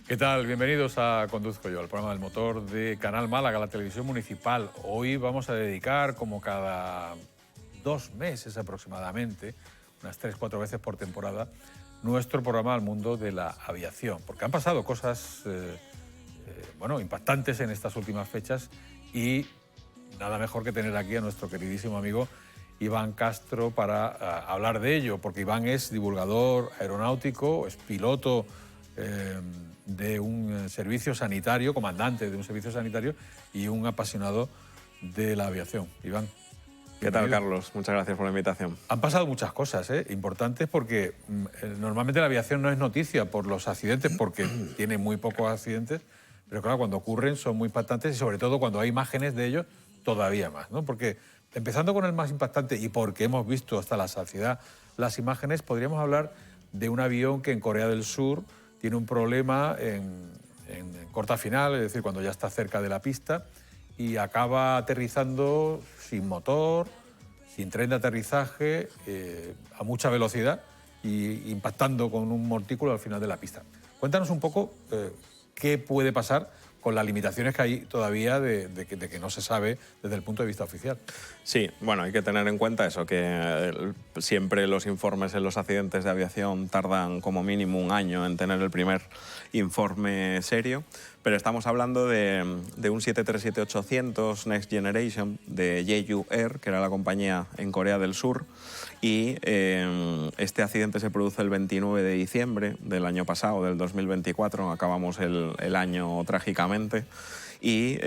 ¿Qué tal? Bienvenidos a Conduzco Yo, el programa del motor de Canal Málaga, la televisión municipal. Hoy vamos a dedicar, como cada 2 meses aproximadamente, unas 3-4 veces por temporada, nuestro programa al mundo de la aviación. Porque han pasado cosas impactantes en estas últimas fechas y nada mejor que tener aquí a nuestro queridísimo amigo Iván Castro para hablar de ello, porque Iván es divulgador aeronáutico, es piloto de un servicio sanitario, comandante de un servicio sanitario y un apasionado de la aviación. Iván. ¿Qué tal, Carlos? Muchas gracias por la invitación. Han pasado muchas cosas importantes porque normalmente la aviación no es noticia por los accidentes, porque tiene muy pocos accidentes, pero claro, cuando ocurren son muy impactantes y sobre todo cuando hay imágenes de ellos, todavía más, ¿no? Porque empezando con el más impactante y porque hemos visto hasta la saciedad las imágenes, podríamos hablar de un avión que en Corea del Sur tiene un problema en corta final, es decir, cuando ya está cerca de la pista, y acaba aterrizando sin motor, sin tren de aterrizaje, a mucha velocidad y impactando con un montículo al final de la pista. Cuéntanos un poco qué puede pasar con las limitaciones que hay todavía de que no se sabe desde el punto de vista oficial. Sí, bueno, hay que tener en cuenta eso, que siempre los informes en los accidentes de aviación tardan como mínimo un año en tener el primer informe serio, pero estamos hablando de un 737-800 Next Generation de Jeju Air, que era la compañía en Corea del Sur, y este accidente se produce el 29 de diciembre del año pasado, del 2024, acabamos el año trágicamente. Y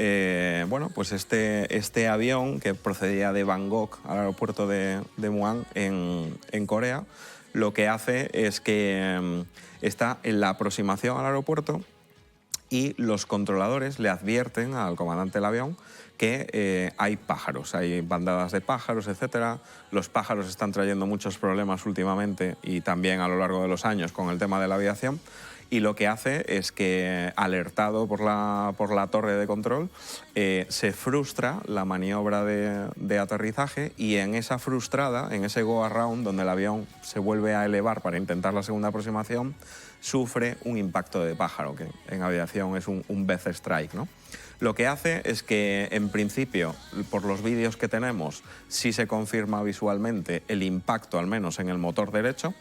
pues este avión que procedía de Bangkok al aeropuerto de Muan en Corea, lo que hace es que está en la aproximación al aeropuerto y los controladores le advierten al comandante del avión que hay pájaros, hay bandadas de pájaros, etc. Los pájaros están trayendo muchos problemas últimamente y también a lo largo de los años con el tema de la aviación. Y lo que hace es que, alertado por la torre de control, se frustra la maniobra de aterrizaje y en esa frustrada, en ese go-around, donde el avión se vuelve a elevar para intentar la segunda aproximación, sufre un impacto de pájaro, que en aviación es un Beth Strike, ¿no? Lo que hace es que, en principio, por los vídeos que tenemos, sí se confirma visualmente el impacto, al menos en el motor derecho,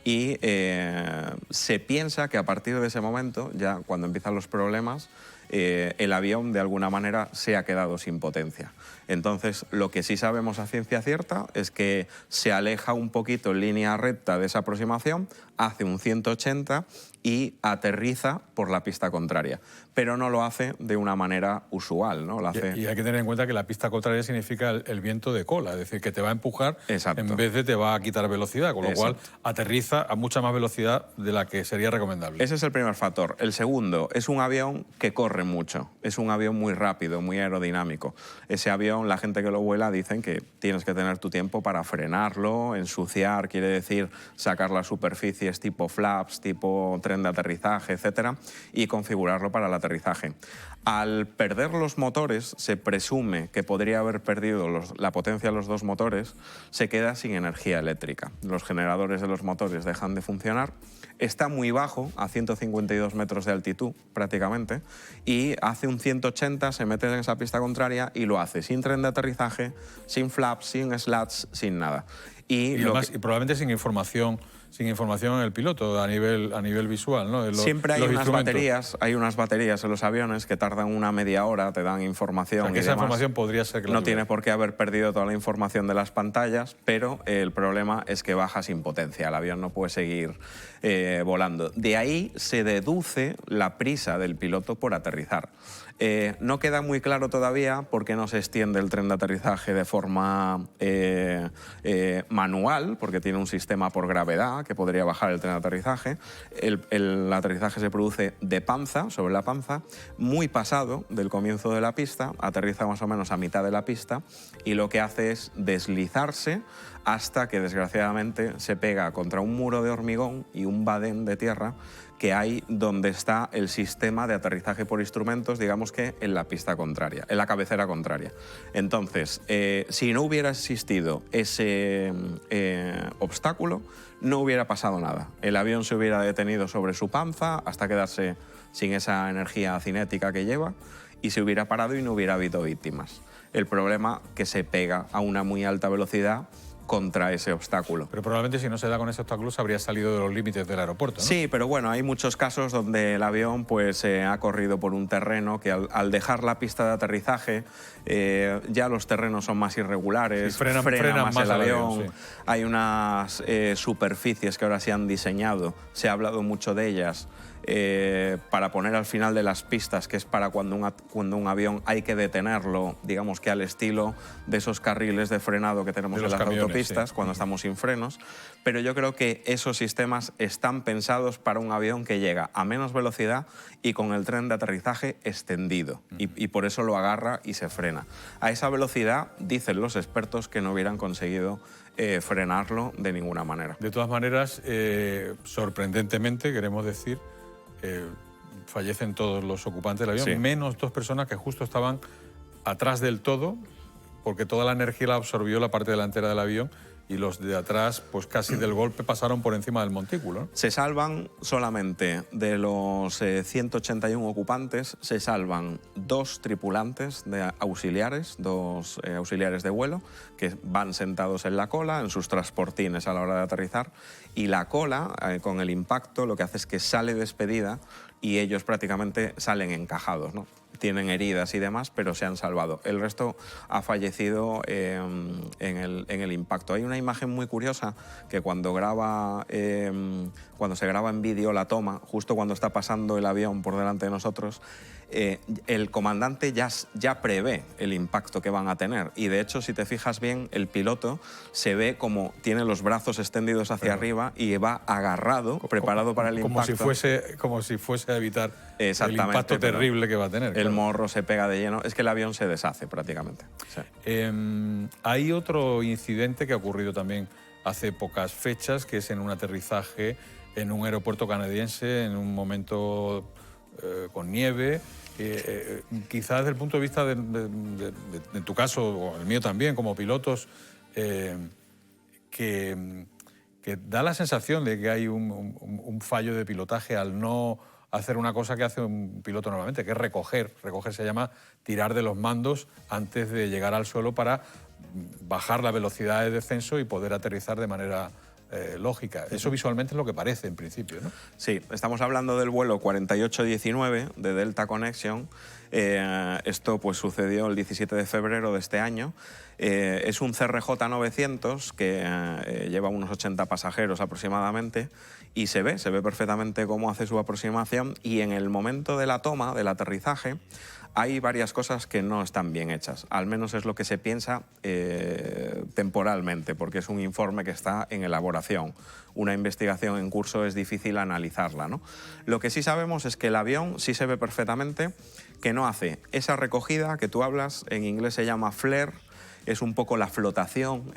y se piensa que a partir de ese momento, ya cuando empiezan los problemas, el avión de alguna manera se ha quedado sin potencia. Entonces, lo que sí sabemos a ciencia cierta es que se aleja un poquito en línea recta de esa aproximación, hace un 180 y aterriza por la pista contraria, pero no lo hace de una manera usual, ¿no? Y hay que tener en cuenta que la pista contraria significa el viento de cola, es decir, que te va a empujar. Exacto. En vez de te va a quitar velocidad, con lo cual aterriza a mucha más velocidad de la que sería recomendable. Ese es el primer factor. El segundo, es un avión que corre mucho, es un avión muy rápido, muy aerodinámico. Ese avión, la gente que lo vuela dicen que tienes que tener tu tiempo para frenarlo, ensuciar, quiere decir sacar las superficies tipo flaps, tipo tren de aterrizaje, etcétera, y configurarlo para el aterrizaje. Al perder los motores, se presume que podría haber perdido la potencia de los dos motores, se queda sin energía eléctrica. Los generadores de los motores dejan de funcionar, está muy bajo, a 152 metros de altitud prácticamente, y hace un 180, se mete en esa pista contraria y lo hace sin tren de aterrizaje, sin flaps, sin slats, sin nada. Y probablemente sin información en el piloto a nivel visual, ¿no? Siempre hay unas baterías en los aviones que tardan una media hora, te dan información. O sea, que esa información podría ser que no tiene por qué haber perdido toda la información de las pantallas, pero el problema es que baja sin potencia, el avión no puede seguir volando. De ahí se deduce la prisa del piloto por aterrizar. No queda muy claro todavía por qué no se extiende el tren de aterrizaje de forma manual, porque tiene un sistema por gravedad que podría bajar el tren de aterrizaje. El aterrizaje se produce de panza, sobre la panza, muy pasado del comienzo de la pista, aterriza más o menos a mitad de la pista y lo que hace es deslizarse hasta que desgraciadamente se pega contra un muro de hormigón y un badén de tierra que hay donde está el sistema de aterrizaje por instrumentos, digamos, digamos que en la pista contraria, en la cabecera contraria. Entonces, si no hubiera existido ese obstáculo, no hubiera pasado nada. El avión se hubiera detenido sobre su panza hasta quedarse sin esa energía cinética que lleva y se hubiera parado y no hubiera habido víctimas. El problema que se pega a una muy alta velocidad contra ese obstáculo. Pero probablemente si no se da con ese obstáculo se habría salido de los límites del aeropuerto, ¿no? Sí, pero bueno, hay muchos casos donde el avión pues, ha corrido por un terreno que al dejar la pista de aterrizaje ya los terrenos son más irregulares, sí, frenan más el avión. Sí. Hay unas superficies que ahora se han diseñado, se ha hablado mucho de ellas, para poner al final de las pistas, que es para cuando un avión hay que detenerlo, digamos que al estilo de esos carriles de frenado que tenemos en las autopistas, sí, cuando estamos sin frenos. Pero yo creo que esos sistemas están pensados para un avión que llega a menos velocidad y con el tren de aterrizaje extendido. Y por eso lo agarra y se frena. A esa velocidad, dicen los expertos, que no hubieran conseguido frenarlo de ninguna manera. De todas maneras, sorprendentemente, queremos decir, fallecen todos los ocupantes del avión, sí, menos 2 personas que justo estaban atrás del todo, porque toda la energía la absorbió la parte delantera del avión y los de atrás, pues casi del golpe pasaron por encima del montículo, ¿no? Se salvan solamente de los 181 ocupantes, se salvan 2 tripulantes de auxiliares, 2 auxiliares de vuelo, que van sentados en la cola, en sus transportines a la hora de aterrizar, y la cola, con el impacto, lo que hace es que sale despedida y ellos prácticamente salen encajados, ¿no? Tienen heridas y demás, pero se han salvado. El resto ha fallecido en el impacto. Hay una imagen muy curiosa que cuando se graba en vídeo la toma, justo cuando está pasando el avión por delante de nosotros, el comandante ya prevé el impacto que van a tener. Y de hecho, si te fijas bien, el piloto se ve como tiene los brazos extendidos hacia arriba y va agarrado, preparado para el impacto. Como si fuese a evitar el Exactamente, impacto terrible que va a tener. El morro se pega de lleno. Es que el avión se deshace prácticamente. Sí. Hay otro incidente que ha ocurrido también hace pocas fechas, que es en un aterrizaje en un aeropuerto canadiense, en un momento con nieve. Quizás desde el punto de vista de tu caso, o el mío también, como pilotos, que da la sensación de que hay un fallo de pilotaje al no hacer una cosa que hace un piloto normalmente, que es recoger. Recoger se llama tirar de los mandos antes de llegar al suelo para bajar la velocidad de descenso y poder aterrizar de manera lógica. Eso visualmente es lo que parece en principio, ¿no? Sí, estamos hablando del vuelo 4819 de Delta Connection. Esto pues sucedió el 17 de febrero de este año. Es un CRJ 900 que lleva unos 80 pasajeros aproximadamente y se ve perfectamente cómo hace su aproximación, y en el momento de la toma, del aterrizaje, hay varias cosas que no están bien hechas. Al menos es lo que se piensa temporalmente, porque es un informe que está en elaboración. Una investigación en curso es difícil analizarla, ¿no? Lo que sí sabemos es que el avión sí se ve perfectamente que no hace esa recogida que tú hablas, en inglés se llama flare, es un poco la flotación,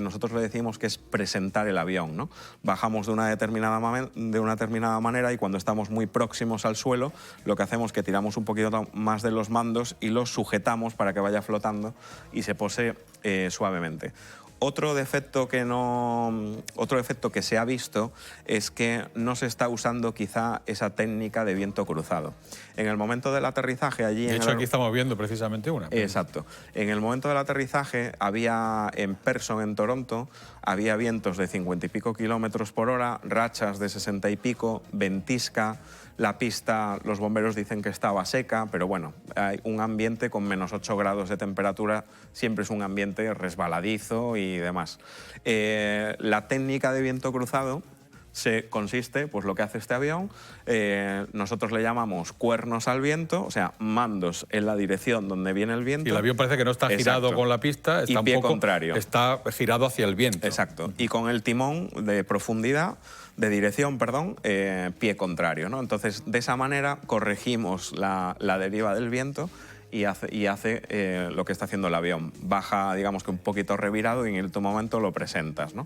nosotros le decimos que es presentar el avión, ¿no? Bajamos de una determinada manera y cuando estamos muy próximos al suelo, lo que hacemos es que tiramos un poquito más de los mandos y los sujetamos para que vaya flotando y se pose suavemente. Otro defecto que se ha visto es que no se está usando quizá esa técnica de viento cruzado. En el momento del aterrizaje allí... De hecho, aquí estamos viendo precisamente una. Exacto. En el momento del aterrizaje había en Pearson, en Toronto, había vientos de 50 y pico kilómetros por hora, rachas de 60 y pico, ventisca. La pista, los bomberos dicen que estaba seca, pero bueno, hay un ambiente con menos 8 grados de temperatura, siempre es un ambiente resbaladizo y demás. La técnica de viento cruzado consiste, pues lo que hace este avión, nosotros le llamamos cuernos al viento, o sea, mandos en la dirección donde viene el viento. Y el avión parece que no está girado con la pista, está y pie un poco, contrario. Está girado hacia el viento. Exacto. Y con el timón de profundidad, de dirección, perdón, pie contrario, ¿no? Entonces, de esa manera corregimos la deriva del viento y hace lo que está haciendo el avión. Baja, digamos que un poquito revirado y en el momento lo presentas, ¿no?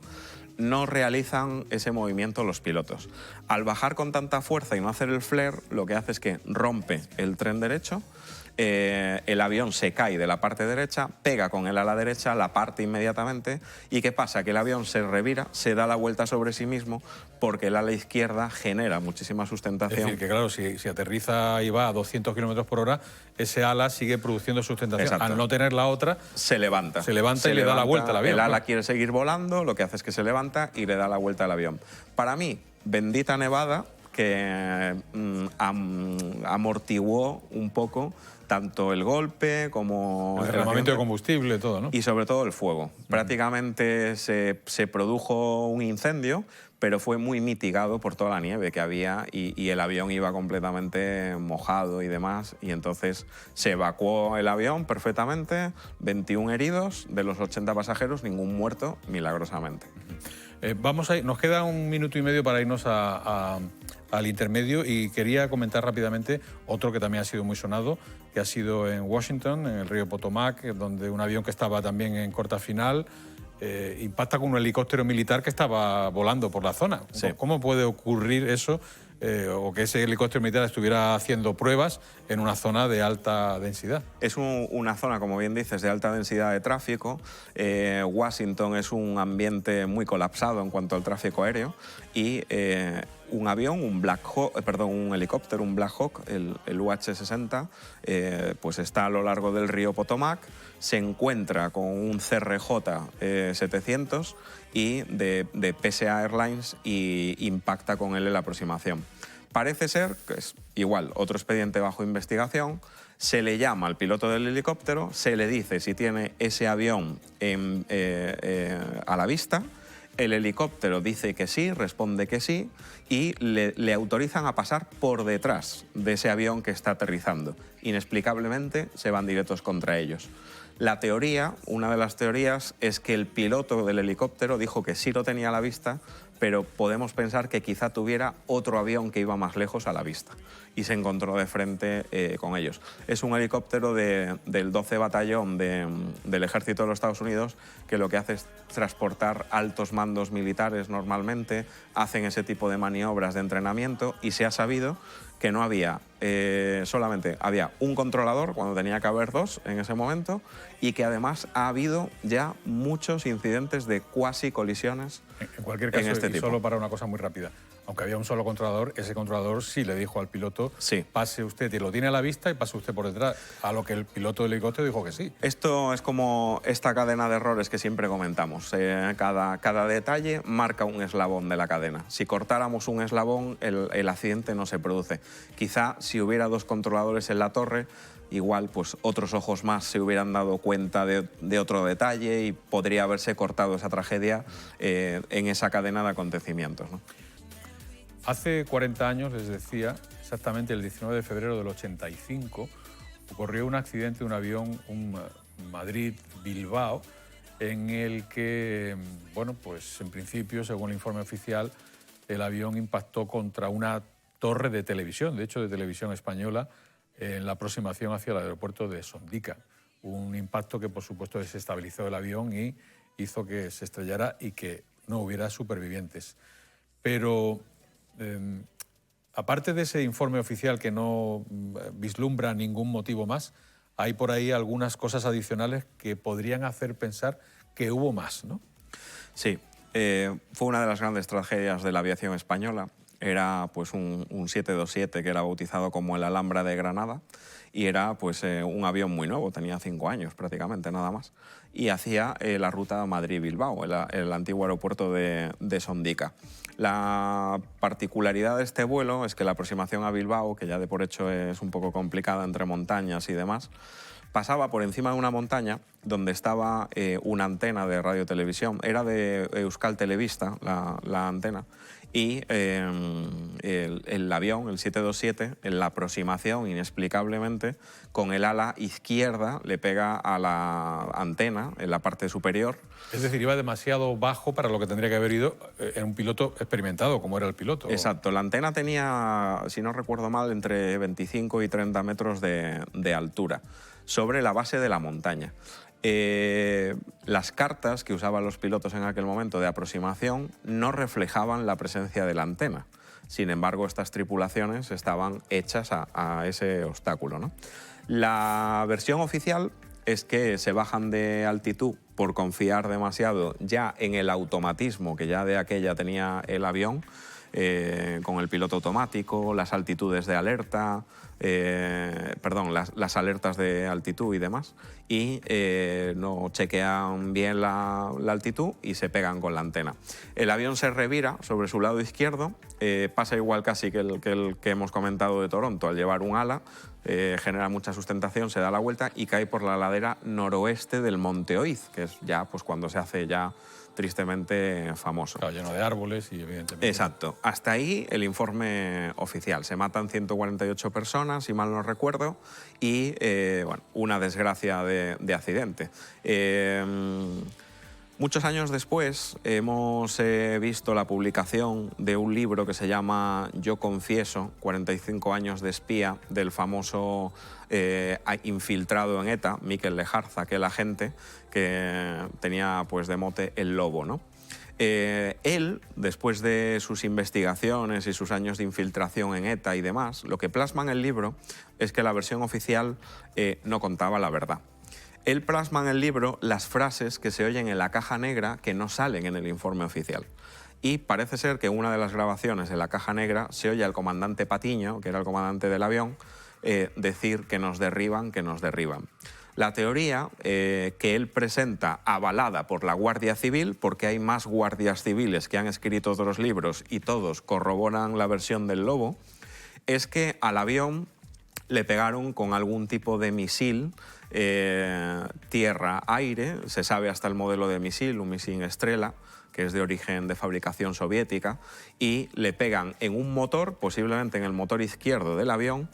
No realizan ese movimiento los pilotos. Al bajar con tanta fuerza y no hacer el flare, lo que hace es que rompe el tren derecho el avión se cae de la parte derecha, pega con el ala derecha, la parte inmediatamente. ¿Y qué pasa? Que el avión se revira, se da la vuelta sobre sí mismo porque el ala izquierda genera muchísima sustentación. Es decir, que claro, si aterriza y va a 200 kilómetros por hora, ese ala sigue produciendo sustentación. Exacto. Al no tener la otra, se levanta. Se levanta y le da la vuelta al avión. El ala quiere seguir volando, lo que hace es que se levanta y le da la vuelta al avión. Para mí, bendita nevada que amortiguó un poco tanto el golpe como el derramamiento de combustible, todo, ¿no? Y sobre todo el fuego. Prácticamente se produjo un incendio, pero fue muy mitigado por toda la nieve que había y el avión iba completamente mojado y demás. Y entonces se evacuó el avión perfectamente, 21 heridos, de los 80 pasajeros, ningún muerto, milagrosamente. Nos queda 1 minuto y medio para irnos al intermedio y quería comentar rápidamente otro que también ha sido muy sonado, que ha sido en Washington, en el río Potomac, donde un avión que estaba también en corta final impacta con un helicóptero militar que estaba volando por la zona. Sí. ¿Cómo puede ocurrir eso? O que ese helicóptero militar estuviera haciendo pruebas en una zona de alta densidad. Es una zona, como bien dices, de alta densidad de tráfico. Washington es un ambiente muy colapsado en cuanto al tráfico aéreo y un avión, un helicóptero, un Black Hawk, el UH-60, pues está a lo largo del río Potomac, se encuentra con un CRJ 700 y de PSA Airlines y impacta con él en la aproximación. Parece ser que es igual, otro expediente bajo investigación, se le llama al piloto del helicóptero, se le dice si tiene ese avión a la vista, el helicóptero dice que sí, responde que sí y le autorizan a pasar por detrás de ese avión que está aterrizando. Inexplicablemente se van directos contra ellos. La teoría, una de las teorías, es que el piloto del helicóptero dijo que sí lo tenía a la vista, pero podemos pensar que quizá tuviera otro avión que iba más lejos a la vista y se encontró de frente con ellos. Es un helicóptero del 12 Batallón del Ejército de los Estados Unidos que lo que hace es transportar altos mandos militares normalmente, hacen ese tipo de maniobras de entrenamiento y se ha sabido que no había, solamente había un controlador cuando tenía que haber 2 en ese momento y que además ha habido ya muchos incidentes de cuasi colisiones. En cualquier caso, este tipo. Solo para una cosa muy rápida, aunque había un solo controlador, ese controlador sí le dijo al piloto, sí, pase usted, y lo tiene a la vista y pase usted por detrás, a lo que el piloto del helicóptero dijo que sí. Esto es como esta cadena de errores que siempre comentamos. Cada detalle marca un eslabón de la cadena. Si cortáramos un eslabón, el accidente no se produce. Quizá si hubiera 2 controladores en la torre, igual pues otros ojos más se hubieran dado cuenta de otro detalle y podría haberse cortado esa tragedia en esa cadena de acontecimientos, ¿no? Hace 40 años, les decía, exactamente el 19 de febrero del 85, ocurrió un accidente de un avión, un Madrid-Bilbao, en el que, bueno, pues en principio, según el informe oficial, el avión impactó contra una torre de televisión, de hecho de televisión española, en la aproximación hacia el aeropuerto de Sondica. Un impacto que, por supuesto, desestabilizó el avión y hizo que se estrellara y que no hubiera supervivientes. Pero, aparte de ese informe oficial que no vislumbra ningún motivo más, hay por ahí algunas cosas adicionales que podrían hacer pensar que hubo más, ¿no? Sí, fue una de las grandes tragedias de la aviación española. Era pues un 727 que era bautizado como el Alhambra de Granada y era pues un avión muy nuevo, tenía 5 años prácticamente, nada más, y hacía la ruta Madrid-Bilbao, el antiguo aeropuerto de Sondica. La particularidad de este vuelo es que la aproximación a Bilbao, que ya de por hecho es un poco complicada entre montañas y demás, pasaba por encima de una montaña donde estaba una antena de radiotelevisión. Era de Euskal Telebista, la antena. Y el avión, el 727, en la aproximación, inexplicablemente, con el ala izquierda le pega a la antena en la parte superior. Es decir, iba demasiado bajo para lo que tendría que haber ido en un piloto experimentado, como era el piloto. Exacto. La antena tenía, si no recuerdo mal, entre 25 y 30 metros de altura, sobre la base de la montaña. Las cartas que usaban los pilotos en aquel momento de aproximación no reflejaban la presencia de la antena. Sin embargo, estas tripulaciones estaban hechas a ese obstáculo, ¿no? La versión oficial es que se bajan de altitud por confiar demasiado ya en el automatismo que ya de aquella tenía el avión, con el piloto automático, las altitudes de alerta, las alertas de altitud y demás, y no chequean bien la altitud y se pegan con la antena. El avión se revira sobre su lado izquierdo, pasa igual casi que el que hemos comentado de Toronto, al llevar un ala, genera mucha sustentación, se da la vuelta y cae por la ladera noroeste del Monte Oiz, que es ya pues, cuando se hace ya tristemente famoso. Claro, lleno de árboles y evidentemente... Exacto. Hasta ahí el informe oficial. Se matan 148 personas, si mal no recuerdo, y bueno, una desgracia de accidente. Muchos años después hemos visto la publicación de un libro que se llama Yo confieso, 45 años de espía, del famoso infiltrado en ETA, Mikel Lejarza, aquel agente que tenía pues, de mote el Lobo, ¿no? Él, después de sus investigaciones y sus años de infiltración en ETA y demás, lo que plasma en el libro es que la versión oficial no contaba la verdad. Él plasma en el libro las frases que se oyen en la caja negra que no salen en el informe oficial. Y parece ser que en una de las grabaciones en la caja negra se oye al comandante Patiño, que era el comandante del avión, decir que nos derriban, que nos derriban. La teoría que él presenta, avalada por la Guardia Civil, porque hay más guardias civiles que han escrito otros libros y todos corroboran la versión del Lobo, es que al avión le pegaron con algún tipo de misil tierra-aire. Se sabe hasta el modelo de misil, un misil Estrela, que es de origen de fabricación soviética, y le pegan en un motor, posiblemente en el motor izquierdo del avión.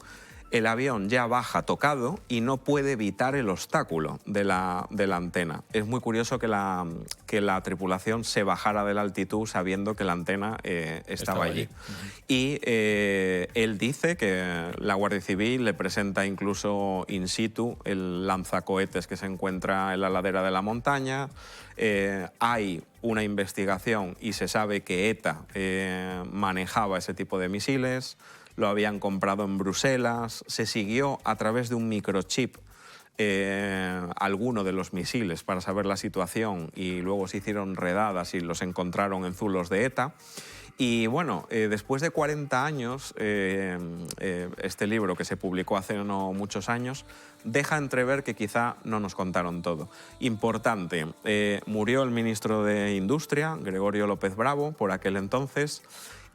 El avión ya baja tocado y no puede evitar el obstáculo de la antena. Es muy curioso que la tripulación se bajara de la altitud sabiendo que la antena estaba allí. Y él dice que la Guardia Civil le presenta incluso in situ el lanzacohetes que se encuentra en la ladera de la montaña. Hay una investigación y se sabe que ETA manejaba ese tipo de misiles. Lo habían comprado en Bruselas, se siguió a través de un microchip alguno de los misiles para saber la situación y luego se hicieron redadas y los encontraron en zulos de ETA. Y bueno, después de 40 años, este libro que se publicó hace no muchos años deja entrever que quizá no nos contaron todo. Importante, murió el ministro de Industria, Gregorio López Bravo, por aquel entonces.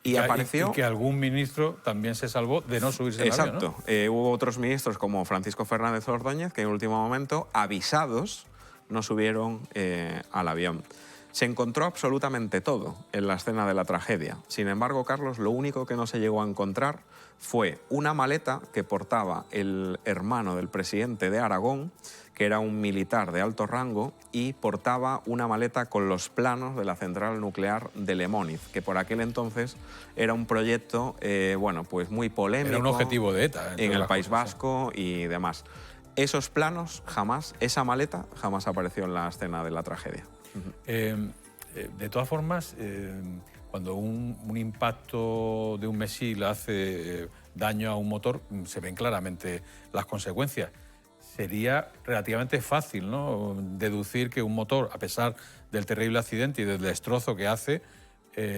Y apareció... Y que algún ministro también se salvó de no subirse al avión, ¿no? Exacto. Hubo otros ministros como Francisco Fernández Ordóñez que en último momento, avisados, no subieron al avión. Se encontró absolutamente todo en la escena de la tragedia. Sin embargo, Carlos, lo único que no se llegó a encontrar fue una maleta que portaba el hermano del presidente de Aragón, que era un militar de alto rango, y portaba una maleta con los planos de la central nuclear de Lemóniz, que por aquel entonces era un proyecto bueno, pues muy polémico. Era un objetivo de ETA. En el País Vasco y demás. Esos planos jamás, esa maleta jamás apareció en la escena de la tragedia. De todas formas, cuando un impacto de un misil hace daño a un motor, se ven claramente las consecuencias. Sería relativamente fácil, ¿no?, deducir que un motor, a pesar del terrible accidente y del destrozo que hace,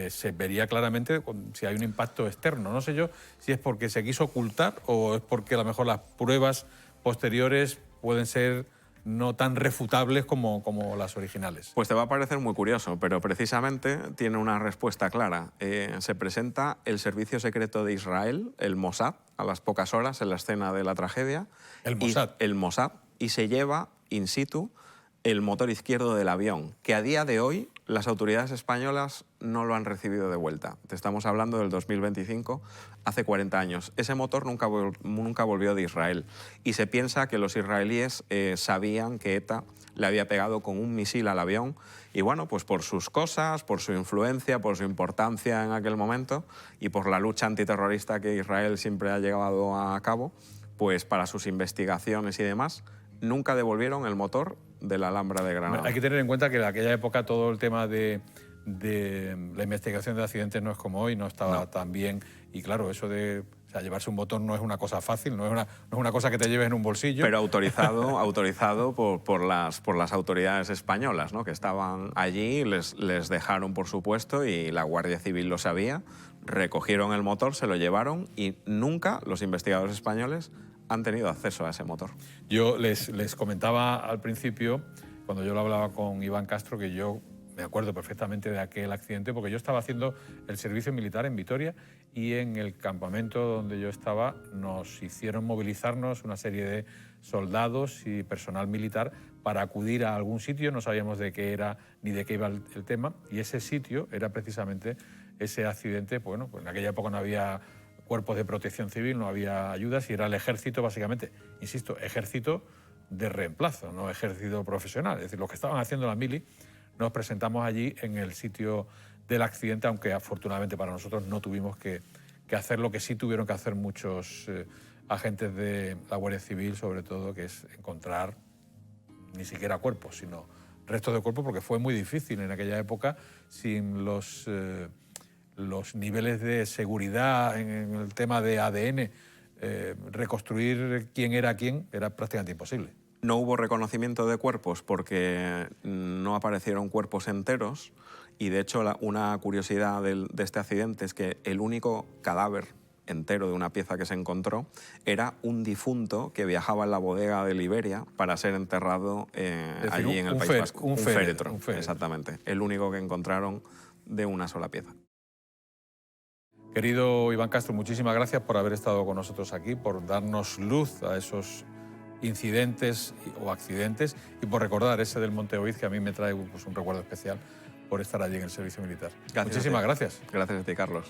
se vería claramente si hay un impacto externo. No sé yo si es porque se quiso ocultar o es porque a lo mejor las pruebas posteriores pueden ser no tan refutables como las originales. Pues te va a parecer muy curioso, pero precisamente tiene una respuesta clara. Se presenta el Servicio Secreto de Israel, el Mossad, a las pocas horas en la escena de la tragedia. El Mossad. El Mossad, y se lleva in situ el motor izquierdo del avión, que a día de hoy las autoridades españolas no lo han recibido de vuelta. Te estamos hablando del 2025, hace 40 años. Ese motor nunca volvió de Israel y se piensa que los israelíes sabían que ETA le había pegado con un misil al avión y bueno, pues por sus cosas, por su influencia, por su importancia en aquel momento y por la lucha antiterrorista que Israel siempre ha llevado a cabo, pues para sus investigaciones y demás, nunca devolvieron el motor de la Alhambra de Granada. Hay que tener en cuenta que en aquella época todo el tema de la investigación de accidentes no es como hoy, no estaba tan bien. Y claro, eso de sea, llevarse un motor no es una cosa fácil, no es una cosa que te lleves en un bolsillo. Pero autorizado por las autoridades españolas, ¿no? Que estaban allí, les dejaron, por supuesto, y la Guardia Civil lo sabía, recogieron el motor, se lo llevaron y nunca los investigadores españoles han tenido acceso a ese motor. Yo les comentaba al principio, cuando yo lo hablaba con Iván Castro, que yo me acuerdo perfectamente de aquel accidente, porque yo estaba haciendo el servicio militar en Vitoria y en el campamento donde yo estaba nos hicieron movilizarnos una serie de soldados y personal militar para acudir a algún sitio. No sabíamos de qué era ni de qué iba el tema, y ese sitio era precisamente ese accidente. Bueno, pues en aquella época no había cuerpos de protección civil, no había ayudas, y era el ejército básicamente, insisto, ejército de reemplazo, no ejército profesional. Es decir, los que estaban haciendo la mili. Nos presentamos allí en el sitio del accidente, aunque afortunadamente para nosotros no tuvimos que hacer lo que sí tuvieron que hacer muchos agentes de la Guardia Civil, sobre todo, que es encontrar ni siquiera cuerpos, sino restos de cuerpos, porque fue muy difícil en aquella época, sin los niveles de seguridad en el tema de ADN, reconstruir quién era prácticamente imposible. No hubo reconocimiento de cuerpos porque no aparecieron cuerpos enteros, y de hecho una curiosidad de este accidente es que el único cadáver entero de una pieza que se encontró era un difunto que viajaba en la bodega de Liberia para ser enterrado allí en el País Vasco. Un féretro, exactamente. El único que encontraron de una sola pieza. Querido Iván Castro, muchísimas gracias por haber estado con nosotros aquí, por darnos luz a esos incidentes o accidentes, y por recordar ese del Monte Oiz, que a mí me trae pues, un recuerdo especial por estar allí en el servicio militar. Muchísimas gracias. Gracias a ti, Carlos.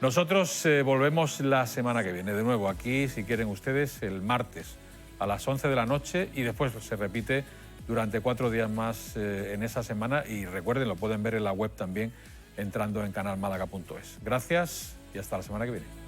Nosotros volvemos la semana que viene, de nuevo aquí, si quieren ustedes, el martes a las 11 de la noche, y después se repite durante 4 días más en esa semana. Y recuerden, lo pueden ver en la web también entrando en canalmálaga.es. Gracias y hasta la semana que viene.